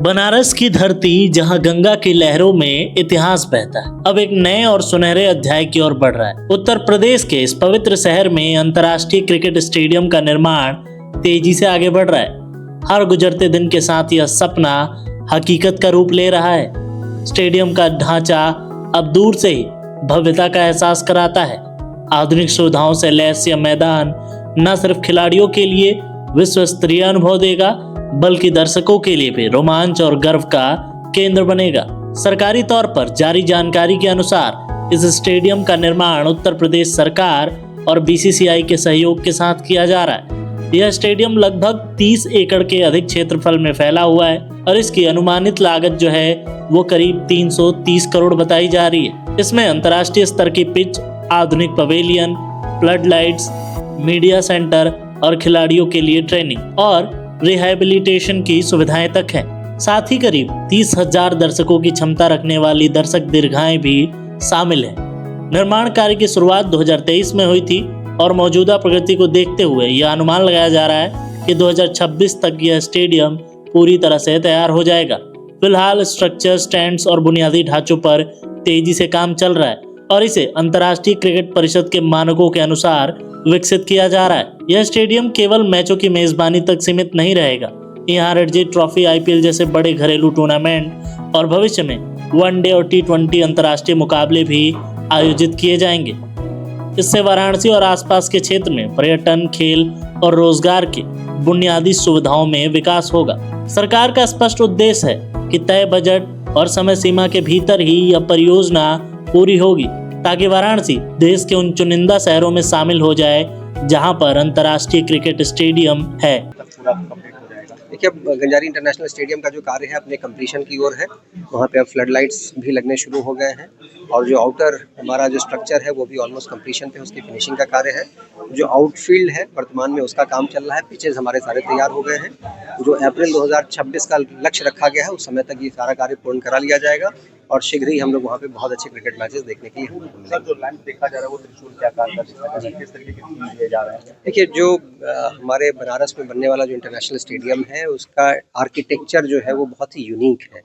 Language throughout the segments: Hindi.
बनारस की धरती जहां गंगा की लहरों में इतिहास बहता है, अब एक नए और सुनहरे अध्याय की ओर बढ़ रहा है। उत्तर प्रदेश के इस पवित्र शहर में अंतर्राष्ट्रीय क्रिकेट स्टेडियम का निर्माण तेजी से आगे बढ़ रहा है। हर गुजरते दिन के साथ यह सपना हकीकत का रूप ले रहा है। स्टेडियम का ढांचा अब दूर से ही भव्यता का एहसास कराता है। आधुनिक सुविधाओं से लैस यह मैदान न सिर्फ खिलाड़ियों के लिए विश्व स्तरीय अनुभव देगा, बल्कि दर्शकों के लिए भी रोमांच और गर्व का केंद्र बनेगा। सरकारी तौर पर जारी जानकारी के अनुसार इस स्टेडियम का निर्माण उत्तर प्रदेश सरकार और बीसीसीआई के सहयोग के साथ किया जा रहा है। यह स्टेडियम लगभग 30 एकड़ के अधिक क्षेत्रफल में फैला हुआ है और इसकी अनुमानित लागत जो है वो करीब 330 करोड़ बताई जा रही है। इसमें अंतर्राष्ट्रीय स्तर की पिच, आधुनिक pavilion, flood lights, media centre और खिलाड़ियों के लिए ट्रेनिंग और रिहैबिलिटेशन की सुविधाएं तक हैं। साथ ही करीब 30,000 दर्शकों की क्षमता रखने वाली दर्शक दीर्घाएं भी शामिल हैं। निर्माण कार्य की शुरुआत 2023 में हुई थी और मौजूदा प्रगति को देखते हुए यह अनुमान लगाया जा रहा है कि 2026 तक यह स्टेडियम पूरी तरह से तैयार हो जाएगा। फिलहाल स्ट्रक्चर, स्टैंड्स और बुनियादी ढांचों पर तेजी से काम चल रहा है और इसे अंतर्राष्ट्रीय क्रिकेट परिषद के मानकों के अनुसार विकसित किया जा रहा है। यह स्टेडियम केवल मैचों की मेजबानी तक सीमित नहीं रहेगा। यहाँ रणजी ट्रॉफी, आईपीएल जैसे बड़े घरेलू टूर्नामेंट और भविष्य में वनडे और T20 अंतर्राष्ट्रीय मुकाबले भी आयोजित किए जाएंगे। इससे वाराणसी और आसपास के क्षेत्र में पर्यटन, खेल और रोजगार के बुनियादी सुविधाओं में विकास होगा। सरकार का स्पष्ट उद्देश्य है कि तय बजट और समय सीमा के भीतर ही यह परियोजना पूरी होगी, ताकि वाराणसी देश के उन चुनिंदा शहरों में शामिल हो जाए जहां पर अंतर्राष्ट्रीय क्रिकेट स्टेडियम है। देखिए, अब गंजारी इंटरनेशनल स्टेडियम का जो कार्य है अपने कंप्लीशन की ओर है। वहाँ पे अब फ्लड लाइट्स भी लगने शुरू हो गए हैं और जो आउटर हमारा जो स्ट्रक्चर है वो भी ऑलमोस्ट कंप्लीशन पे, उसकी फिनिशिंग का कार्य है। जो आउटफील्ड है वर्तमान में उसका काम चल रहा है। पिचेज हमारे सारे तैयार हो गए हैं। जो अप्रैल 2026 का लक्ष्य रखा गया है उस समय तक ये सारा कार्य पूर्ण करा लिया जाएगा और शीघ्र ही हम लोग वहाँ पे बहुत अच्छे क्रिकेट मैचेस देखने के लिए सर, जो लैंड देखा जा रहा है वो त्रिशूल के आकार का किस तरीके के थीम दिए जा रहे हैं? देखिए, जो हमारे बनारस में बनने वाला जो इंटरनेशनल स्टेडियम है उसका आर्किटेक्चर जो है वो बहुत ही यूनिक है।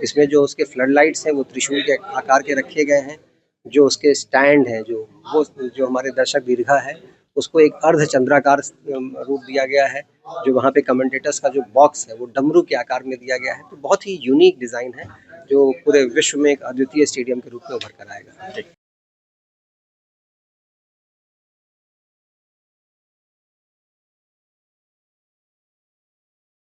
इसमें जो उसके फ्लड लाइट्स हैं वो त्रिशूल के आकार के रखे गए हैं। जो उसके स्टैंड हैं जो हमारे दर्शक दीर्घा है उसको एक अर्ध चंद्राकार रूप दिया गया है। जो वहाँ पे कमेंटेटर्स का जो बॉक्स है वो डमरू के आकार में दिया गया है। तो बहुत ही यूनिक डिज़ाइन है जो पूरे विश्व में एक अद्वितीय स्टेडियम के रूप में उभर कर आएगा।